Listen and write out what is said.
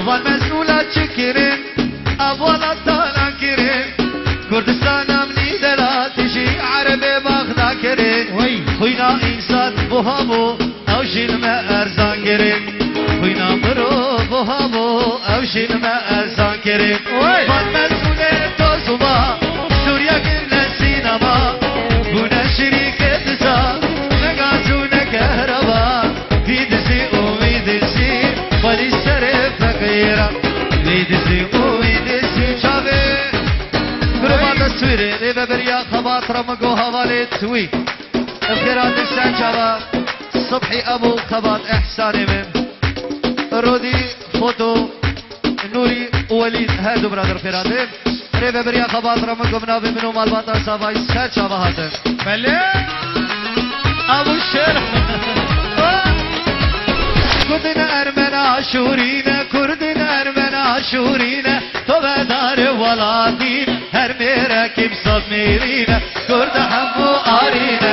والمسؤولة شكرين أبولا طالا كرين كردستان أمني دلا تجي عربي باغدا كرين خوينا إنسان بوهابو أو جين ما أرزان كرين خوينا برو بوهابو أو جين ما أرزان كرين والمسؤولة توزوما سوريا كرنا سينما بونا شريكة تزا نقازونا كهربا فيدسي وميدسي فالسر فقيرا فيدسي وميدسي شابي قربان تصويري ريبا بريا خباطرة مقو هوالي توي افتراد السان شابا صبحي ابو خباط احساني من رودي فوتو نوري وليد هادو برادر فرادين ريبا بريا خباطرة مقو منابي منو مالباطا صافاي سان شابا هاتن بلي ابو الشرح كردنا ارمنا شورينا كردنا ارمنا شورينا تو بدار ولادين هر میرا کم صف میرینا کرد همو آرینا